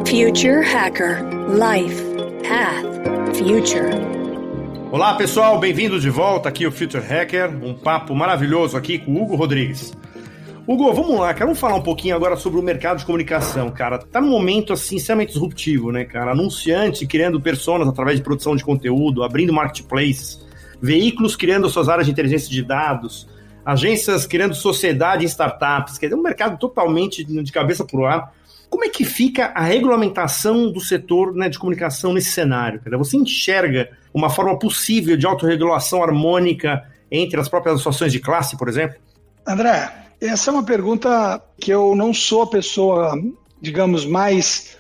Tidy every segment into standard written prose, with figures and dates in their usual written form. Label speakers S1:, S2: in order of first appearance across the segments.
S1: Future Hacker Life Path Future.
S2: Olá pessoal, bem-vindos de volta aqui ao Future Hacker, um papo maravilhoso aqui com o Hugo Rodrigues. Hugo, vamos lá, vamos falar um pouquinho agora sobre o mercado de comunicação, cara. Tá num momento, assim, extremamente disruptivo, né, cara? Anunciante criando personas através de produção de conteúdo, abrindo marketplace, veículos criando suas áreas de inteligência de dados, agências criando sociedade em startups, quer dizer, um mercado totalmente de cabeça pro ar. Como é que fica a regulamentação do setor, né, de comunicação nesse cenário? Cara? Você enxerga uma forma possível de autorregulação harmônica entre as próprias associações de classe, por exemplo?
S3: André, essa é uma pergunta que eu não sou a pessoa, digamos, mais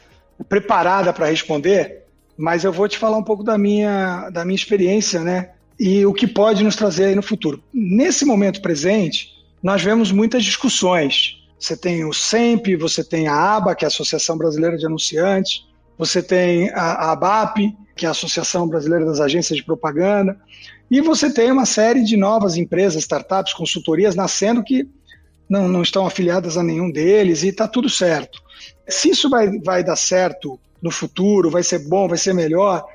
S3: preparada para responder, mas eu vou te falar um pouco da minha experiência, né? E o que pode nos trazer aí no futuro. Nesse momento presente, nós vemos muitas discussões. Você tem o SEMP, você tem a ABA, que é a Associação Brasileira de Anunciantes, você tem a ABAP, que é a Associação Brasileira das Agências de Propaganda, e você tem uma série de novas empresas, startups, consultorias nascendo que não estão afiliadas a nenhum deles, e está tudo certo. Se isso vai dar certo no futuro, vai ser bom, vai ser melhor,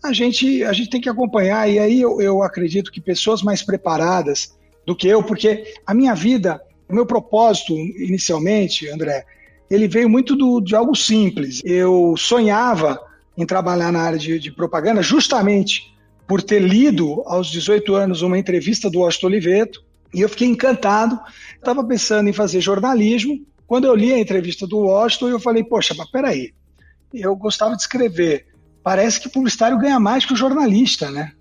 S3: a gente tem que acompanhar, e aí eu acredito que pessoas mais preparadas do que eu, porque a minha vida, o meu propósito inicialmente, André, ele veio muito de algo simples. Eu sonhava em trabalhar na área de propaganda justamente por ter lido aos 18 anos uma entrevista do Washington Oliveto, e eu fiquei encantado. Estava pensando em fazer jornalismo. Quando eu li a entrevista do Washington, eu falei, poxa, mas peraí, eu gostava de escrever. Parece que o publicitário ganha mais que o jornalista, né?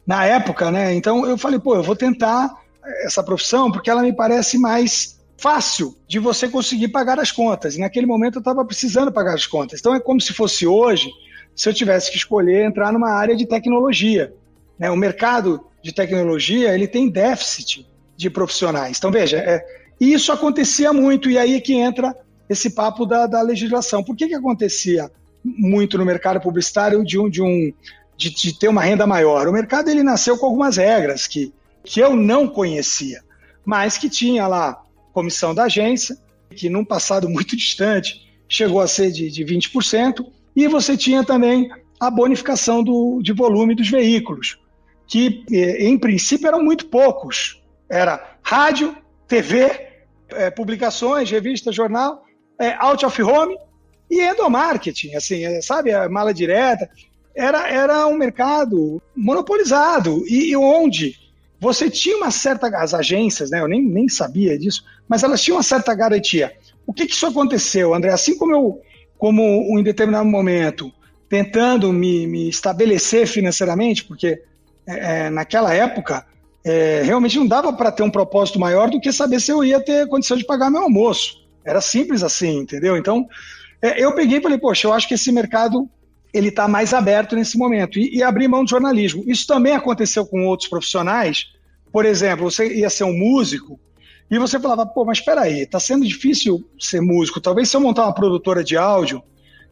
S3: Na época, né? Então eu falei, eu vou tentar essa profissão porque ela me parece mais fácil de você conseguir pagar as contas. E naquele momento eu estava precisando pagar as contas. Então é como se fosse hoje, se eu tivesse que escolher entrar numa área de tecnologia, né? O mercado de tecnologia, ele tem déficit de profissionais. Então veja, isso acontecia muito, e aí que entra esse papo da legislação. Por que acontecia muito no mercado publicitário de ter uma renda maior? O mercado ele nasceu com algumas regras que eu não conhecia, mas que tinha lá comissão da agência, que num passado muito distante chegou a ser de 20%, e você tinha também a bonificação de volume dos veículos, que em princípio eram muito poucos. Era rádio, TV, publicações, revista, jornal, out of home e endomarketing, assim, sabe, a mala direta. Era um mercado monopolizado e onde você tinha uma certa... As agências, né, eu nem sabia disso, mas elas tinham uma certa garantia. O que isso aconteceu, André? Assim como em determinado momento, tentando me estabelecer financeiramente, porque naquela época realmente não dava para ter um propósito maior do que saber se eu ia ter condição de pagar meu almoço. Era simples assim, entendeu? Então, eu peguei e falei, poxa, eu acho que esse mercado ele está mais aberto nesse momento, e abrir mão do jornalismo. Isso também aconteceu com outros profissionais. Por exemplo, você ia ser um músico e você falava, mas espera aí, está sendo difícil ser músico. Talvez se eu montar uma produtora de áudio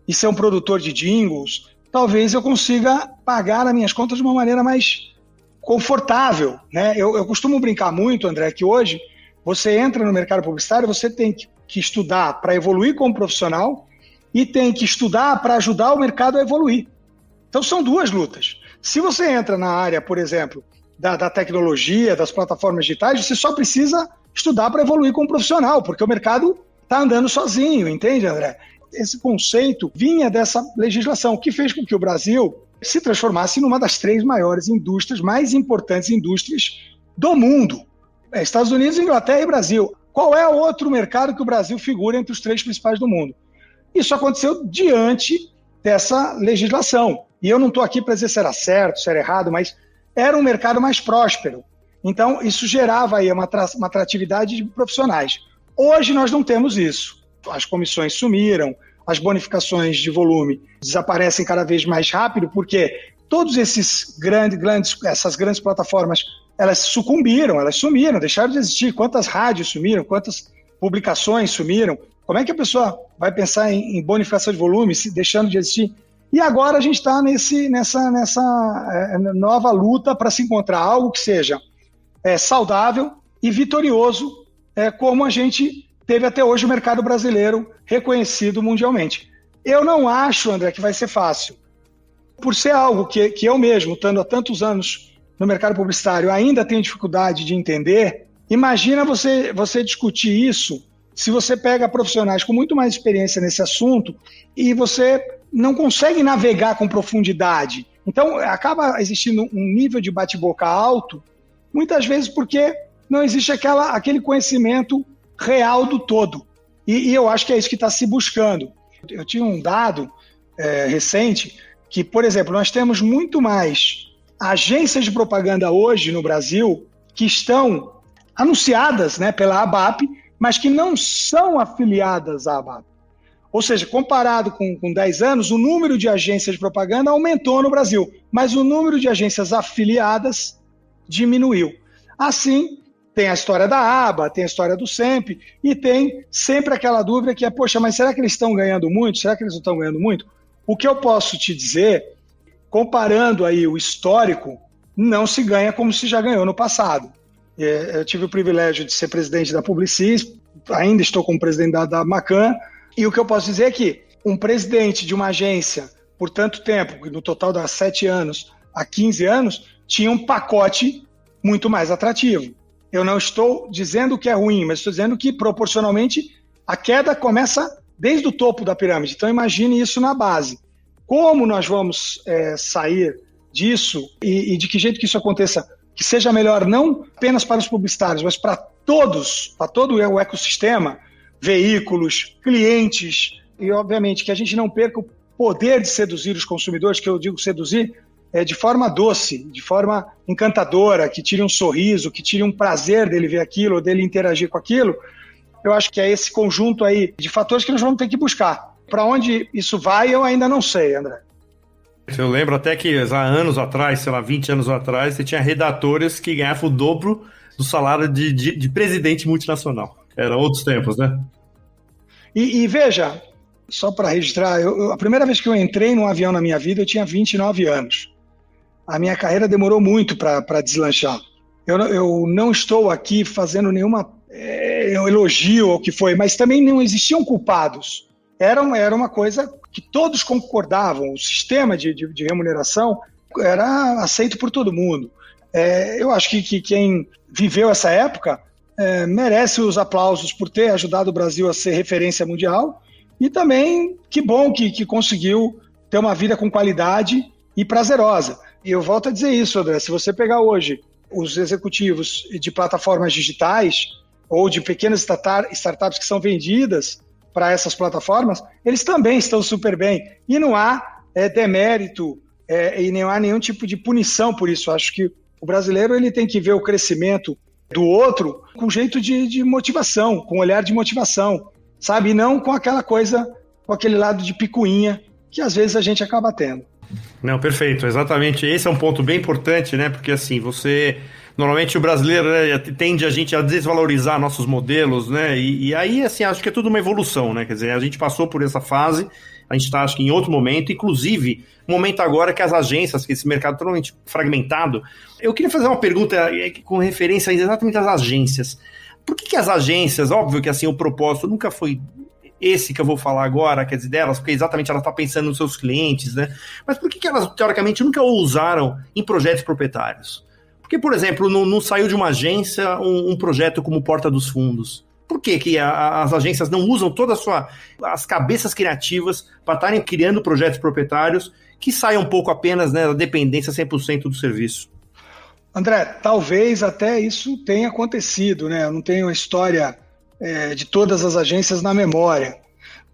S3: e ser um produtor de jingles, talvez eu consiga pagar as minhas contas de uma maneira mais confortável, né? Eu costumo brincar muito, André, que hoje você entra no mercado publicitário, você tem que estudar para evoluir como profissional e tem que estudar para ajudar o mercado a evoluir. Então são duas lutas. Se você entra na área, por exemplo, da tecnologia, das plataformas digitais, você só precisa estudar para evoluir como profissional, porque o mercado está andando sozinho, entende, André? Esse conceito vinha dessa legislação, que fez com que o Brasil se transformasse numa das 3 maiores indústrias, mais importantes indústrias do mundo. Estados Unidos, Inglaterra e Brasil. Qual é o outro mercado que o Brasil figura entre os 3 principais do mundo? Isso aconteceu diante dessa legislação. E eu não estou aqui para dizer se era certo, se era errado, mas era um mercado mais próspero. Então, isso gerava aí uma atratividade de profissionais. Hoje nós não temos isso. As comissões sumiram, as bonificações de volume desaparecem cada vez mais rápido, porque todos essas grandes plataformas, elas sucumbiram, elas sumiram, deixaram de existir. Quantas rádios sumiram, quantas publicações sumiram? Como é que a pessoa vai pensar em bonificação de volume se deixando de existir? E agora a gente está nessa nova luta para se encontrar algo que seja saudável e vitorioso, como a gente teve até hoje o mercado brasileiro reconhecido mundialmente. Eu não acho, André, que vai ser fácil. Por ser algo que eu mesmo, estando há tantos anos no mercado publicitário, ainda tenho dificuldade de entender, imagina você discutir isso se você pega profissionais com muito mais experiência nesse assunto e você não consegue navegar com profundidade. Então, acaba existindo um nível de bate-boca alto, muitas vezes porque não existe aquele conhecimento real do todo. E eu acho que é isso que está se buscando. Eu tinha um dado recente que, por exemplo, nós temos muito mais agências de propaganda hoje no Brasil que estão anunciadas, né, pela ABAP, mas que não são afiliadas à ABAP. Ou seja, comparado com 10 anos, o número de agências de propaganda aumentou no Brasil, mas o número de agências afiliadas diminuiu. Assim, tem a história da ABA, tem a história do SEMP, e tem sempre aquela dúvida que é, poxa, mas será que eles estão ganhando muito? Será que eles não estão ganhando muito? O que eu posso te dizer, comparando aí o histórico, não se ganha como se já ganhou no passado. Eu tive o privilégio de ser presidente da Publicis, ainda estou como presidente da Macan, e o que eu posso dizer é que um presidente de uma agência, por tanto tempo, no total das 7 anos a 15 anos, tinha um pacote muito mais atrativo. Eu não estou dizendo que é ruim, mas estou dizendo que, proporcionalmente, a queda começa desde o topo da pirâmide. Então, imagine isso na base. Como nós vamos sair disso e de que jeito que isso aconteça, que seja melhor não apenas para os publicitários, mas para todos, para todo o ecossistema, veículos, clientes, e, obviamente, que a gente não perca o poder de seduzir os consumidores, que eu digo seduzir, de forma doce, de forma encantadora, que tire um sorriso, que tire um prazer dele ver aquilo, dele interagir com aquilo. Eu acho que é esse conjunto aí de fatores que nós vamos ter que buscar. Para onde isso vai, eu ainda não sei, André.
S2: Eu lembro até que há anos atrás, sei lá, 20 anos atrás, você tinha redatores que ganhavam o dobro do salário de presidente multinacional. Eram outros tempos, né?
S3: E veja, só para registrar, a primeira vez que eu entrei num avião na minha vida, eu tinha 29 anos. A minha carreira demorou muito para deslanchar. Eu não estou aqui fazendo nenhuma elogio ao que foi, mas também não existiam culpados. Era uma coisa que todos concordavam. O sistema de remuneração era aceito por todo mundo. Eu acho que quem viveu essa época merece os aplausos por ter ajudado o Brasil a ser referência mundial e também que bom que conseguiu ter uma vida com qualidade e prazerosa. E eu volto a dizer isso, André, se você pegar hoje os executivos de plataformas digitais ou de pequenas startups que são vendidas para essas plataformas, eles também estão super bem. E não há demérito e não há nenhum tipo de punição por isso. Acho que o brasileiro ele tem que ver o crescimento do outro com jeito de motivação, com olhar de motivação, sabe? E não com aquela coisa, com aquele lado de picuinha que às vezes a gente acaba tendo.
S2: Não, perfeito, exatamente. Esse é um ponto bem importante, né? Porque assim, normalmente o brasileiro, né, tende a gente a desvalorizar nossos modelos, né? E aí, assim, acho que é tudo uma evolução, né? Quer dizer, a gente passou por essa fase, a gente está, acho que, em outro momento, inclusive, momento agora que as agências, que esse mercado totalmente fragmentado. Eu queria fazer uma pergunta com referência exatamente às agências. Por que as agências, óbvio que assim, o propósito nunca foi esse que eu vou falar agora, quer dizer, delas, porque exatamente ela está pensando nos seus clientes, né? Mas por que elas, teoricamente, nunca usaram em projetos proprietários? Porque, por exemplo, não saiu de uma agência um projeto como Porta dos Fundos? Por que as agências não usam todas as cabeças criativas para estarem criando projetos proprietários que saiam um pouco apenas, né, da dependência 100% do serviço?
S3: André, talvez até isso tenha acontecido, né? Eu não tenho a história de todas as agências na memória,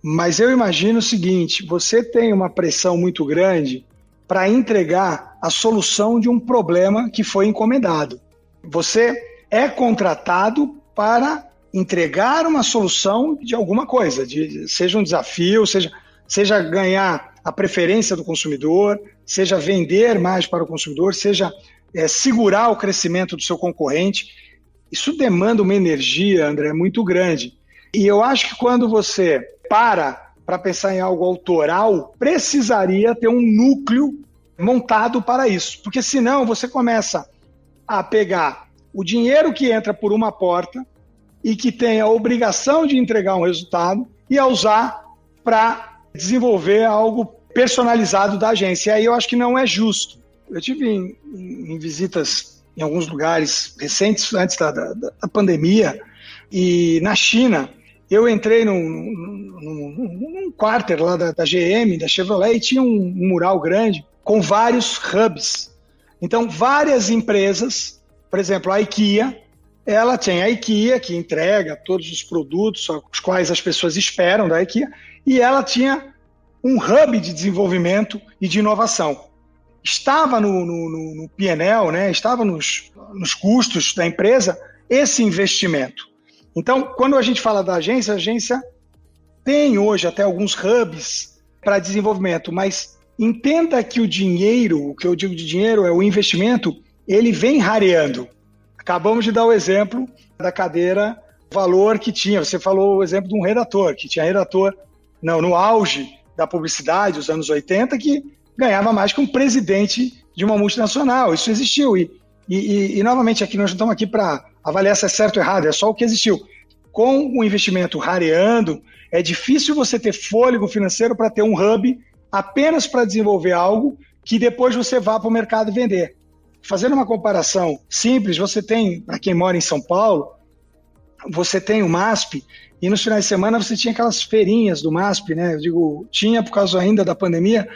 S3: mas eu imagino o seguinte: você tem uma pressão muito grande para entregar a solução de um problema que foi encomendado. Você é contratado para entregar uma solução de alguma coisa, seja um desafio, seja ganhar a preferência do consumidor, seja vender mais para o consumidor, seja segurar o crescimento do seu concorrente. Isso demanda uma energia, André, muito grande. E eu acho que quando você para pensar em algo autoral, precisaria ter um núcleo montado para isso. Porque senão você começa a pegar o dinheiro que entra por uma porta e que tem a obrigação de entregar um resultado e a usar para desenvolver algo personalizado da agência. E aí eu acho que não é justo. Eu tive em visitas em alguns lugares recentes, antes da pandemia, e na China, eu entrei num quarter lá da GM, da Chevrolet, e tinha um mural grande com vários hubs. Então, várias empresas, por exemplo, a IKEA, ela tem a IKEA, que entrega todos os produtos os quais as pessoas esperam da IKEA, e ela tinha um hub de desenvolvimento e de inovação. Estava no P&L, né, estava nos custos da empresa, esse investimento. Então, quando a gente fala da agência, a agência tem hoje até alguns hubs para desenvolvimento, mas entenda que o dinheiro, o que eu digo de dinheiro é o investimento, ele vem rareando. Acabamos de dar o exemplo da cadeira, o valor que tinha. Você falou o exemplo de um redator, que tinha redator no auge da publicidade, dos anos 80, que ganhava mais que um presidente de uma multinacional. Isso existiu. E novamente, aqui nós não estamos aqui para avaliar se é certo ou errado, é só o que existiu. Com o investimento rareando, é difícil você ter fôlego financeiro para ter um hub apenas para desenvolver algo que depois você vá para o mercado vender. Fazendo uma comparação simples, você tem, para quem mora em São Paulo, você tem o MASP, e nos finais de semana você tinha aquelas feirinhas do MASP, né? Eu digo, tinha por causa ainda da pandemia,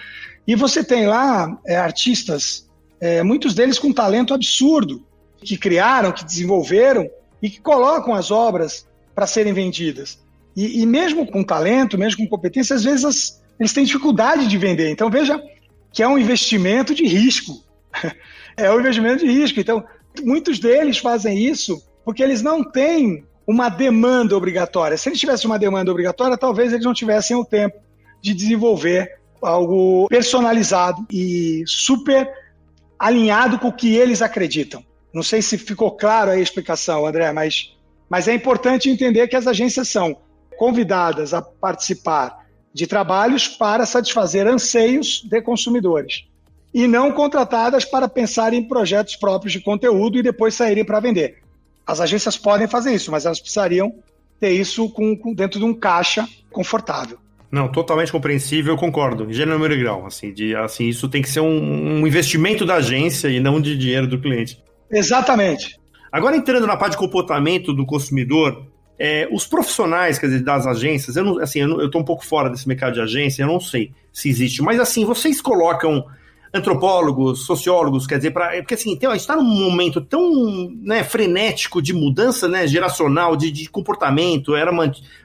S3: e você tem lá artistas, muitos deles com talento absurdo, que criaram, que desenvolveram e que colocam as obras para serem vendidas. E mesmo com talento, mesmo com competência, às vezes eles têm dificuldade de vender. Então veja que é um investimento de risco. É um investimento de risco. Então, muitos deles fazem isso porque eles não têm uma demanda obrigatória. Se eles tivessem uma demanda obrigatória, talvez eles não tivessem o tempo de desenvolver algo personalizado e super alinhado com o que eles acreditam. Não sei se ficou claro aí a explicação, André, mas é importante entender que as agências são convidadas a participar de trabalhos para satisfazer anseios de consumidores e não contratadas para pensar em projetos próprios de conteúdo e depois saírem para vender. As agências podem fazer isso, mas elas precisariam ter isso dentro de um caixa confortável.
S2: Não, totalmente compreensível, eu concordo. Gênero, número e grau. Assim, isso tem que ser um investimento da agência e não de dinheiro do cliente.
S3: Exatamente.
S2: Agora, entrando na parte de comportamento do consumidor, os profissionais, quer dizer, das agências, eu estou um pouco fora desse mercado de agência, eu não sei se existe, mas assim, vocês colocam antropólogos, sociólogos, quer dizer, porque assim, a gente está num momento tão, né, frenético de mudança, né, geracional, de comportamento, era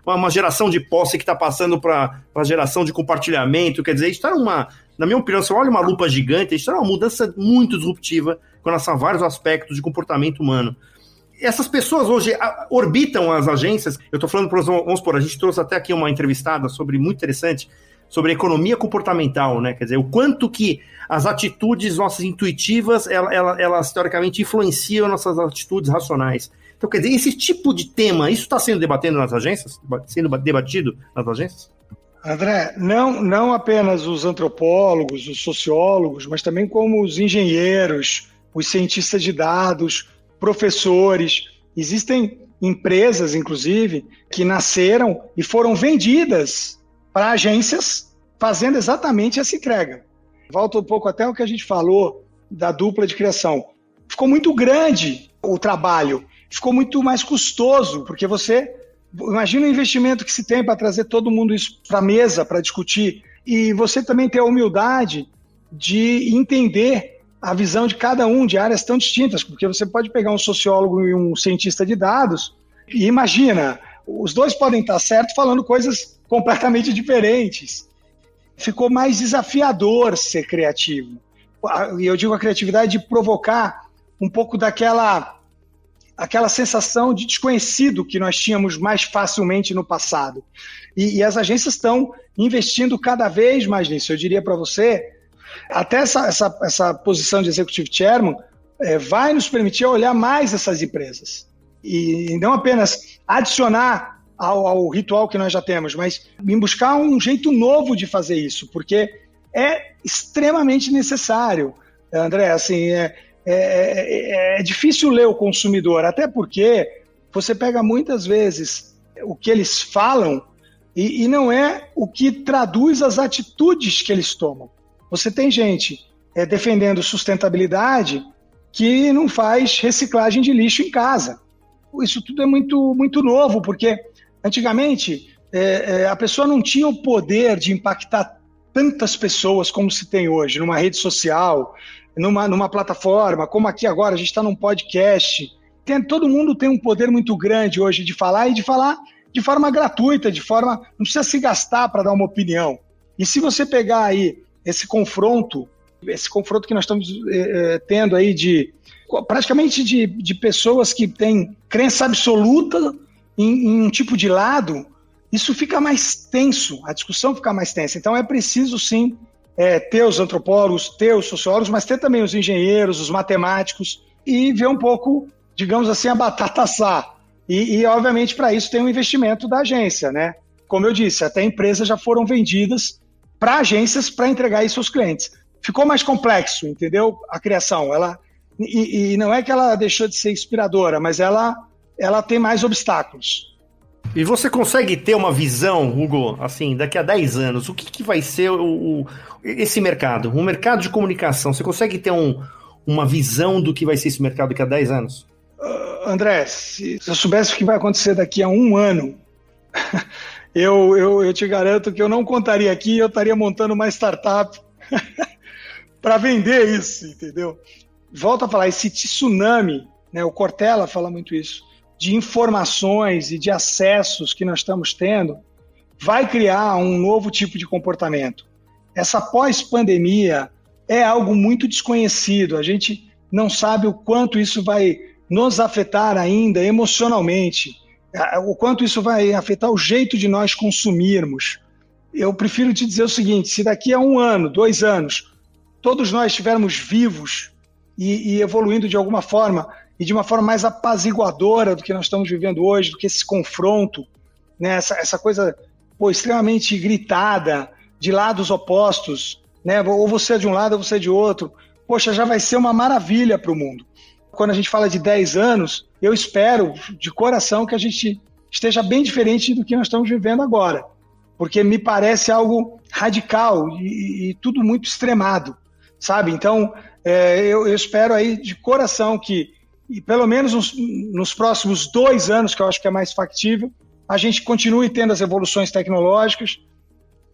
S2: uma geração de posse que está passando para a geração de compartilhamento, quer dizer, a gente está na minha opinião, você olha uma lupa gigante, a gente está numa mudança muito disruptiva com relação a vários aspectos de comportamento humano. Essas pessoas hoje orbitam as agências, eu estou falando, vamos supor, a gente trouxe até aqui uma entrevistada muito interessante, sobre a economia comportamental, né? Quer dizer, o quanto que as atitudes nossas intuitivas, elas teoricamente influenciam nossas atitudes racionais. Então, quer dizer, esse tipo de tema, isso está sendo debatido nas agências? Sendo debatido nas agências?
S3: André, não apenas os antropólogos, os sociólogos, mas também como os engenheiros, os cientistas de dados, professores. Existem empresas, inclusive, que nasceram e foram vendidas para agências fazendo exatamente essa entrega. Volta um pouco até o que a gente falou da dupla de criação. Ficou muito grande o trabalho, ficou muito mais custoso, porque você imagina o investimento que se tem para trazer todo mundo isso para a mesa, para discutir, e você também ter a humildade de entender a visão de cada um de áreas tão distintas, porque você pode pegar um sociólogo e um cientista de dados e imagina, os dois podem estar certos falando coisas completamente diferentes. Ficou mais desafiador ser criativo. E eu digo a criatividade de provocar um pouco daquela sensação de desconhecido que nós tínhamos mais facilmente no passado. E as agências estão investindo cada vez mais nisso. Eu diria para você, até essa posição de Executive Chairman vai nos permitir olhar mais essas empresas. E não apenas adicionar ao ritual que nós já temos, mas em buscar um jeito novo de fazer isso, porque é extremamente necessário, André, assim, é difícil ler o consumidor, até porque você pega muitas vezes o que eles falam e não é o que traduz as atitudes que eles tomam. Você tem gente defendendo sustentabilidade que não faz reciclagem de lixo em casa. Isso tudo é muito, muito novo, porque antigamente a pessoa não tinha o poder de impactar tantas pessoas como se tem hoje, numa rede social, numa plataforma, como aqui agora, a gente está num podcast. Todo mundo tem um poder muito grande hoje de falar, e de falar de forma gratuita, não precisa se gastar para dar uma opinião. E se você pegar aí esse confronto que nós estamos tendo aí praticamente de pessoas que têm crença absoluta em um tipo de lado, isso fica mais tenso, a discussão fica mais tensa. Então é preciso sim ter os antropólogos, ter os sociólogos, mas ter também os engenheiros, os matemáticos, e ver um pouco, digamos assim, a batata assar. E obviamente, para isso tem um investimento da agência, né? Como eu disse, até empresas já foram vendidas para agências para entregar isso aos clientes. Ficou mais complexo, entendeu? A criação. E não é que ela deixou de ser inspiradora, mas ela tem mais obstáculos.
S2: E você consegue ter uma visão, Hugo, assim, daqui a 10 anos, o que vai ser esse mercado? Um mercado de comunicação, você consegue ter uma visão do que vai ser esse mercado daqui a 10 anos?
S3: André, se eu soubesse o que vai acontecer daqui a 1 ano, eu te garanto que eu não contaria aqui, eu estaria montando uma startup para vender isso, entendeu? Volto a falar, esse tsunami, né, o Cortella fala muito isso, de informações e de acessos que nós estamos tendo, vai criar um novo tipo de comportamento. Essa pós-pandemia é algo muito desconhecido, a gente não sabe o quanto isso vai nos afetar ainda emocionalmente, o quanto isso vai afetar o jeito de nós consumirmos. Eu prefiro te dizer o seguinte, se daqui a 1 ano, 2 anos, todos nós estivermos vivos e evoluindo de alguma forma, e de uma forma mais apaziguadora do que nós estamos vivendo hoje, do que esse confronto, né? Essa coisa extremamente gritada, de lados opostos, né? Ou você é de um lado ou você é de outro. Poxa, já vai ser uma maravilha para o mundo. Quando a gente fala de 10 anos, eu espero de coração que a gente esteja bem diferente do que nós estamos vivendo agora, porque me parece algo radical e tudo muito extremado, sabe? Então, eu espero aí de coração que, e pelo menos nos próximos 2 anos, que eu acho que é mais factível, a gente continue tendo as evoluções tecnológicas,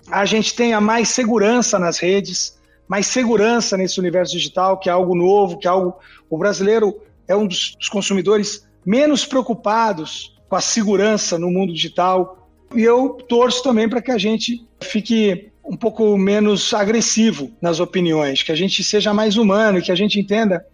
S3: a gente tenha mais segurança nas redes, mais segurança nesse universo digital, que é algo novo, o brasileiro é um dos consumidores menos preocupados com a segurança no mundo digital, e eu torço também para que a gente fique um pouco menos agressivo nas opiniões, que a gente seja mais humano e que a gente entenda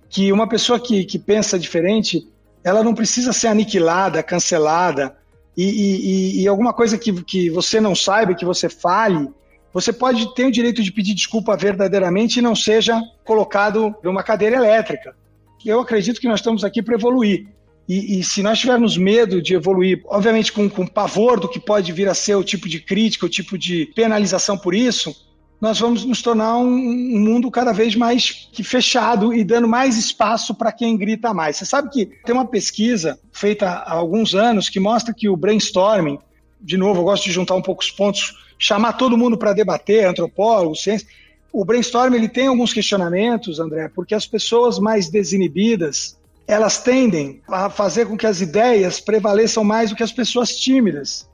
S3: que uma pessoa que pensa diferente, ela não precisa ser aniquilada, cancelada, e alguma coisa que você não saiba, que você fale, você pode ter o direito de pedir desculpa verdadeiramente e não seja colocado numa cadeira elétrica. Eu acredito que nós estamos aqui para evoluir. E se nós tivermos medo de evoluir, obviamente com pavor do que pode vir a ser o tipo de crítica, o tipo de penalização por isso, nós vamos nos tornar um mundo cada vez mais fechado e dando mais espaço para quem grita mais. Você sabe que tem uma pesquisa feita há alguns anos que mostra que o brainstorming, de novo, eu gosto de juntar um pouco os pontos, chamar todo mundo para debater, antropólogos, ciência. O brainstorming ele tem alguns questionamentos, André, porque as pessoas mais desinibidas, elas tendem a fazer com que as ideias prevaleçam mais do que as pessoas tímidas.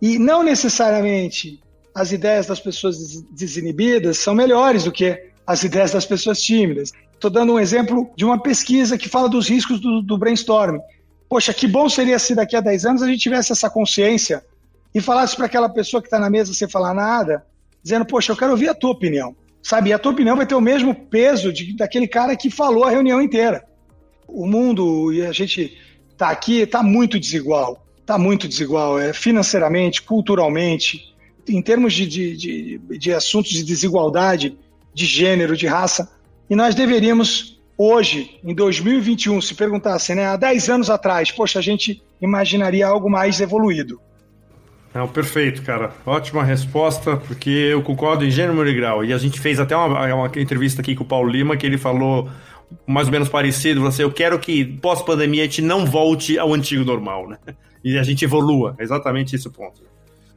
S3: E não necessariamente as ideias das pessoas desinibidas são melhores do que as ideias das pessoas tímidas. Estou dando um exemplo de uma pesquisa que fala dos riscos do brainstorming. Poxa, que bom seria se daqui a 10 anos a gente tivesse essa consciência e falasse para aquela pessoa que está na mesa sem falar nada, dizendo, poxa, eu quero ouvir a tua opinião. Sabe, e a tua opinião vai ter o mesmo peso daquele cara que falou a reunião inteira. O mundo, e a gente está aqui, está muito desigual. Está muito desigual, financeiramente, culturalmente, em termos de assuntos de desigualdade, de gênero, de raça. E nós deveríamos, hoje, em 2021, se perguntassem, né, há 10 anos atrás, poxa, a gente imaginaria algo mais evoluído.
S2: Não, perfeito, cara. Ótima resposta, porque eu concordo em gênero e grau. E a gente fez até uma entrevista aqui com o Paulo Lima, que ele falou mais ou menos parecido, falou assim, eu quero que pós-pandemia a gente não volte ao antigo normal, né? E a gente evolua. É exatamente esse o ponto.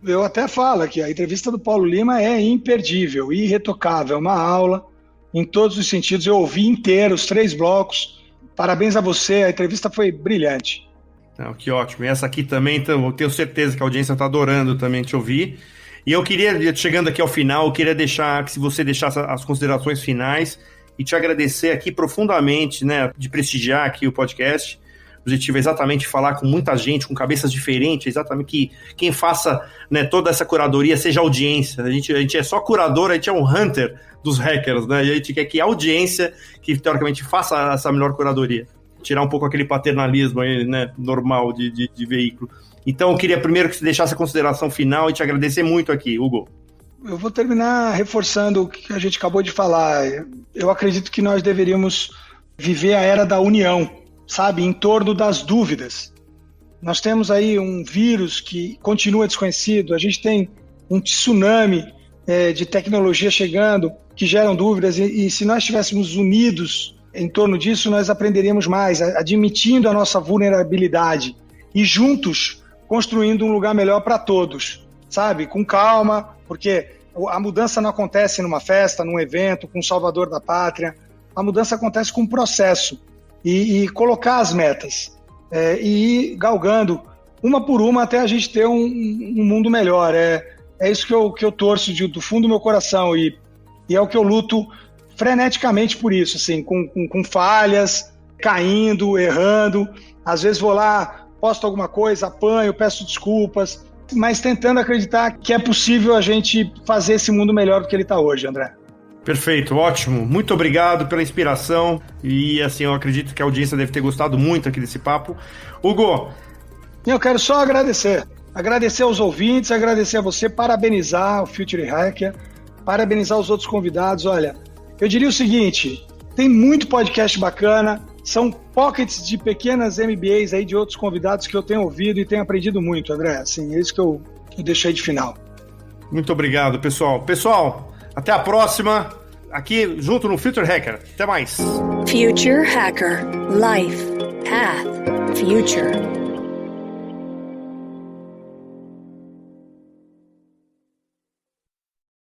S3: Eu até falo que a entrevista do Paulo Lima é imperdível, irretocável, é uma aula em todos os sentidos. Eu ouvi inteiro, os 3 blocos. Parabéns a você, a entrevista foi brilhante.
S2: Não, que ótimo. E essa aqui também, então, eu tenho certeza que a audiência está adorando também te ouvir. E eu queria, chegando aqui ao final, eu queria deixar, que se você deixasse as considerações finais e te agradecer aqui profundamente, né, de prestigiar aqui o podcast. O objetivo é exatamente falar com muita gente, com cabeças diferentes, exatamente que quem faça, né, toda essa curadoria seja audiência. A gente é só curador, a gente é um hunter dos hackers, né? E a gente quer que a audiência, que teoricamente faça essa melhor curadoria. Tirar um pouco aquele paternalismo aí, né, normal de veículo. Então, eu queria primeiro que você deixasse a consideração final e te agradecer muito aqui, Hugo.
S3: Eu vou terminar reforçando o que a gente acabou de falar. Eu acredito que nós deveríamos viver a era da união, sabe, em torno das dúvidas. Nós temos aí um vírus que continua desconhecido, a gente tem um tsunami de tecnologia chegando que geram dúvidas e se nós estivéssemos unidos em torno disso, nós aprenderíamos mais, admitindo a nossa vulnerabilidade e juntos construindo um lugar melhor para todos, sabe, com calma, porque a mudança não acontece numa festa, num evento, com o salvador da pátria, a mudança acontece com um processo. E colocar as metas e ir galgando uma por uma até a gente ter um mundo melhor. É isso que eu torço do fundo do meu coração e é o que eu luto freneticamente por isso, assim, com falhas, caindo, errando. Às vezes vou lá, posto alguma coisa, apanho, peço desculpas, mas tentando acreditar que é possível a gente fazer esse mundo melhor do que ele está hoje, André.
S2: Perfeito, ótimo. Muito obrigado pela inspiração e assim, eu acredito que a audiência deve ter gostado muito aqui desse papo. Hugo!
S3: Eu quero só agradecer aos ouvintes, agradecer a você, parabenizar o Future Hacker, parabenizar os outros convidados. Olha, eu diria o seguinte, tem muito podcast bacana, são pockets de pequenas MBAs aí de outros convidados que eu tenho ouvido e tenho aprendido muito, André. Assim, é isso que eu deixei de final.
S2: Muito obrigado, pessoal. Pessoal, até a próxima, aqui junto no Future Hacker. Até mais.
S1: Future Hacker. Life. Path. Future.